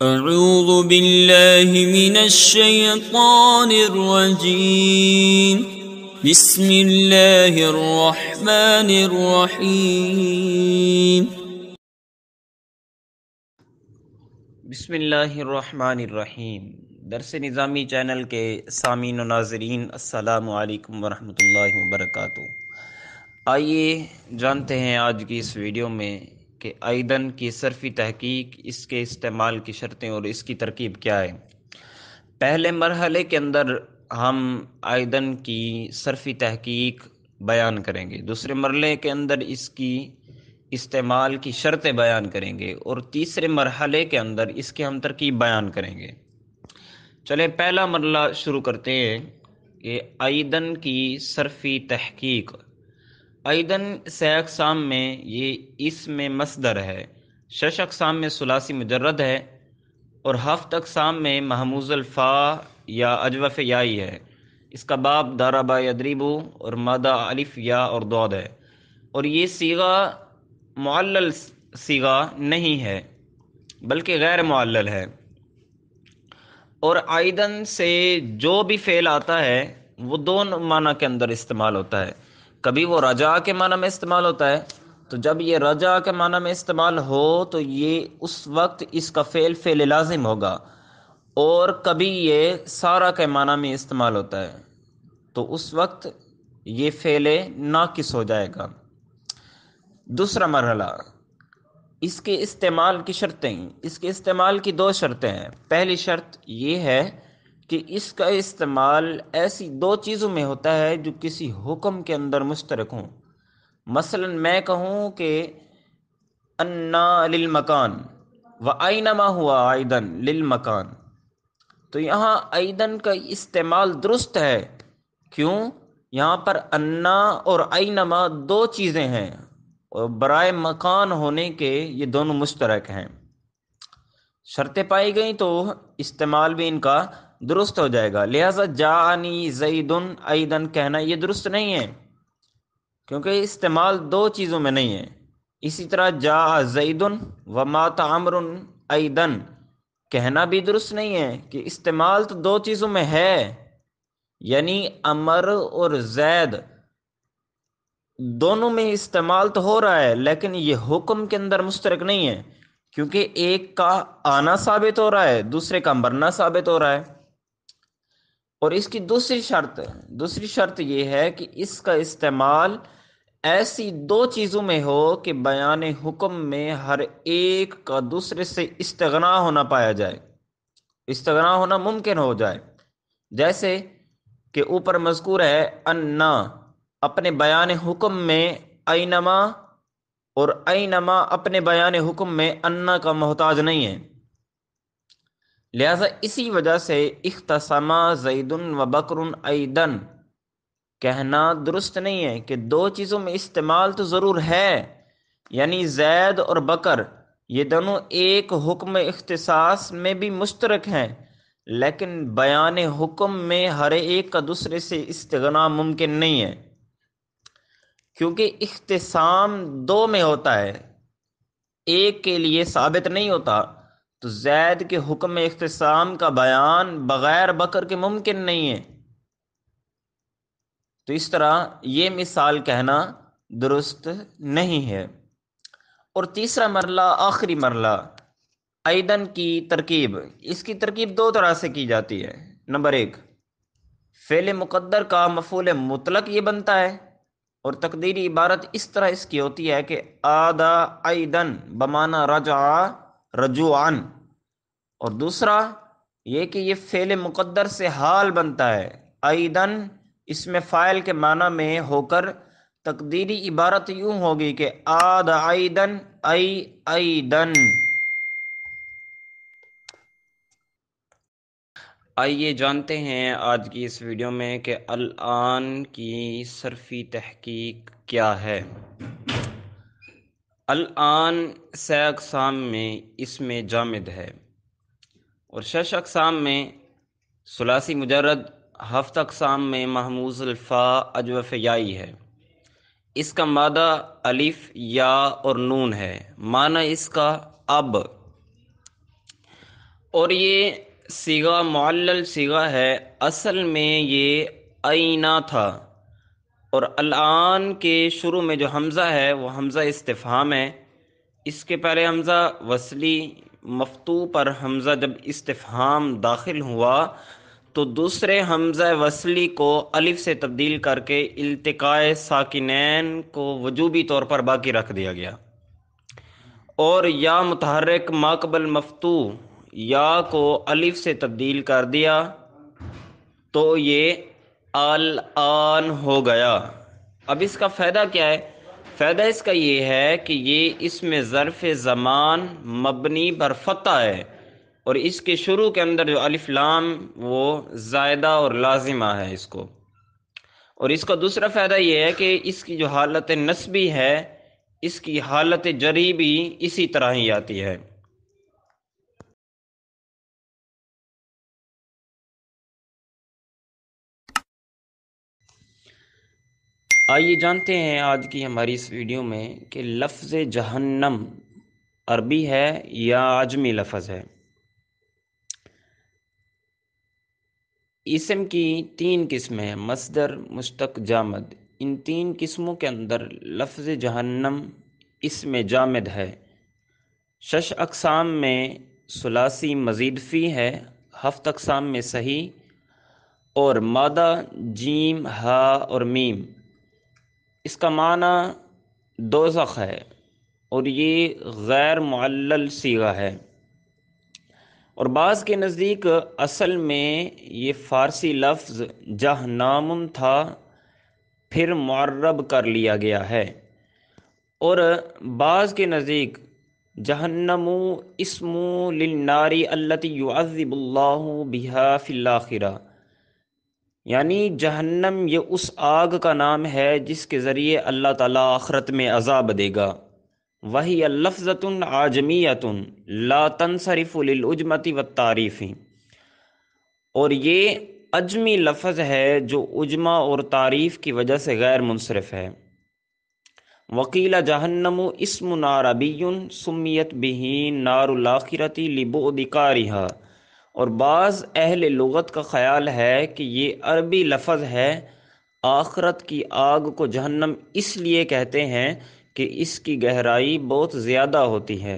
اعوذ باللہ من الشیطان الرجیم بسم اللہ الرحمن الرحیم بسم اللہ الرحمن الرحیم۔ درس نظامی چینل کے سامعین و ناظرین، السلام علیکم ورحمۃ اللہ وبرکاتہ۔ آئیے جانتے ہیں آج کی اس ویڈیو میں کہ ایدن کی صرفی تحقیق، اس کے استعمال کی شرطیں اور اس کی ترکیب کیا ہے۔ پہلے مرحلے کے اندر ہم ایدن کی صرفی تحقیق بیان کریں گے، دوسرے مرحلے کے اندر اس کی استعمال کی شرطیں بیان کریں گے، اور تیسرے مرحلے کے اندر اس کی ہم ترکیب بیان کریں گے۔ چلیں پہلا مرحلہ شروع کرتے ہیں کہ ایدن کی صرفی تحقیق۔ ایدن 6 اقسام میں یہ اسم مصدر ہے، 6 اقسام میں ثلاثی مجرد ہے، اور 7 اقسام میں محموز الفا یا اجوف یائی ہے۔ اس کا باب ضربا یضرب اور مادہ الف یا اور ضاد ہے، اور یہ صیغہ معلل صیغہ نہیں ہے بلکہ غیر معلل ہے۔ اور ایدن سے جو بھی فعل آتا ہے وہ دونوں معنی کے اندر استعمال ہوتا ہے۔ کبھی وہ رجا کے معنی میں استعمال ہوتا ہے، تو جب یہ رجا کے معنی میں استعمال ہو تو یہ اس وقت اس کا فعل لازم ہوگا، اور کبھی یہ سارا کے معنی میں استعمال ہوتا ہے تو اس وقت یہ فعل ناقص ہو جائے گا۔ دوسرا مرحلہ، اس کے استعمال کی شرطیں۔ اس کے استعمال کی 2 شرطیں ہیں۔ پہلی شرط یہ ہے کہ اس کا استعمال ایسی 2 چیزوں میں ہوتا ہے جو کسی حکم کے اندر مشترک ہوں۔ مثلا میں کہوں کہ انا للمکان و اینما ہوا ایدن للمکان، تو یہاں ایدن کا استعمال درست ہے۔ کیوں؟ یہاں پر انا اور اینما 2 چیزیں ہیں، اور برائے مکان ہونے کے یہ دونوں مشترک ہیں۔ شرطیں پائی گئیں تو استعمال بھی ان کا درست ہو جائے گا۔ لہذا جاءنی زیدن ایدن کہنا یہ درست نہیں ہے، کیونکہ استعمال 2 چیزوں میں نہیں ہے۔ اسی طرح جاء زیدن و مات عمرو ایدن کہنا بھی درست نہیں ہے کہ استعمال تو 2 چیزوں میں ہے، یعنی عمر اور زید دونوں میں استعمال تو ہو رہا ہے، لیکن یہ حکم کے اندر مشترک نہیں ہے، کیونکہ ایک کا آنا ثابت ہو رہا ہے، دوسرے کا مرنا ثابت ہو رہا ہے۔ اور اس کی دوسری شرط یہ ہے کہ اس کا استعمال ایسی 2 چیزوں میں ہو کہ بیان حکم میں ہر ایک کا دوسرے سے استغنا ہونا پایا جائے، استغنا ہونا ممکن ہو جائے۔ جیسے کہ اوپر مذکور ہے انا، اپنے بیان حکم میں اینما، اور اینما اپنے بیان حکم میں انا کا محتاج نہیں ہے۔ لہذا اسی وجہ سے اختصما زید و بکر ایدن کہنا درست نہیں ہے کہ 2 چیزوں میں استعمال تو ضرور ہے، یعنی زید اور بکر یہ دونوں ایک حکم اختصاص میں بھی مشترک ہیں، لیکن بیان حکم میں ہر ایک کا دوسرے سے استغنا ممکن نہیں ہے، کیونکہ اختصام 2 میں ہوتا ہے، ایک کے لیے ثابت نہیں ہوتا۔ تو زید کے حکم اختصام کا بیان بغیر بکر کے ممکن نہیں ہے، تو اس طرح یہ مثال کہنا درست نہیں ہے۔ اور تیسرا مرحلہ، آخری مرحلہ، ایدن کی ترکیب۔ اس کی ترکیب 2 طرح سے کی جاتی ہے۔ نمبر 1، فعل مقدر کا مفعول مطلق یہ بنتا ہے، اور تقدیری عبارت اس طرح اس کی ہوتی ہے کہ آدا ایدن بمعنی رجع رجوعاً۔ اور دوسرا یہ کہ یہ فعل مقدر سے حال بنتا ہے، ایدن اس میں فاعل کے معنی میں ہو کر تقدیری عبارت یوں ہوگی کہ آد ایدن ای ایدن۔ آئیے جانتے ہیں آج کی اس ویڈیو میں کہ الآن کی صرفی تحقیق کیا ہے۔ الآن 6 اقسام میں اسم جامد ہے، اور 6 اقسام میں ثلاثی مجرد، 7 اقسام میں محموز الفا اجوف یائی ہے۔ اس کا مادہ الف یا اور نون ہے۔ معنی اس کا اب اور یہ صیغہ معلل صیغہ ہے، اصل میں یہ اینا تھا، اور الآن کے شروع میں جو حمزہ ہے وہ حمزہ استفہام ہے۔ اس کے پہلے حمزہ وصلی، مفتوح پر حمزہ جب استفہام داخل ہوا تو دوسرے حمزہ وصلی کو الف سے تبدیل کر کے التقاء ساکنین کو وجوبی طور پر باقی رکھ دیا گیا، اور یا متحرک ماقبل مفتوح یا کو الف سے تبدیل کر دیا تو یہ الآن ہو گیا۔ اب اس کا فائدہ کیا ہے؟ فائدہ اس کا یہ ہے کہ یہ اس میں ظرف زمان مبنی بر فتح ہے، اور اس کے شروع کے اندر جو الف لام وہ زائدہ اور لازمہ ہے اس کو۔ اور اس کا دوسرا فائدہ یہ ہے کہ اس کی جو حالت نسبی ہے اس کی حالت جری بھی اسی طرح ہی آتی ہے۔ آئیے جانتے ہیں آج کی ہماری اس ویڈیو میں کہ لفظ جہنم عربی ہے یا عجمی لفظ ہے۔ اسم کی 3 قسمیں، مصدر، مشتق، جامد۔ ان 3 قسموں کے اندر لفظ جہنم اسم جامد ہے۔ 6 اقسام میں ثلاثی مزید فی ہے، 7 اقسام میں صحیح اور مادہ جیم ہا اور میم۔ اس کا معنی دوزخ ہے، اور یہ غیر معلل صیغہ ہے، اور بعض کے نزدیک اصل میں یہ فارسی لفظ جہنم تھا، پھر معرب کر لیا گیا ہے، اور بعض کے نزدیک جہنم اسم للنار التی یعذب اللہ بہا فی الآخرہ، یعنی جہنم یہ اس آگ کا نام ہے جس کے ذریعے اللہ تعالیٰ آخرت میں عذاب دے گا۔ وہی لفظۃ عجمیۃ لا تنصرف للعجمۃ والتعریف، اور یہ عجمی لفظ ہے جو عجمہ اور تعریف کی وجہ سے غیر منصرف ہے۔ وقیل جہنم اسم عربی سمیت بہ نار الآخرۃ لبعد قارئہا، اور بعض اہل لغت کا خیال ہے کہ یہ عربی لفظ ہے، آخرت کی آگ کو جہنم اس لیے کہتے ہیں کہ اس کی گہرائی بہت زیادہ ہوتی ہے۔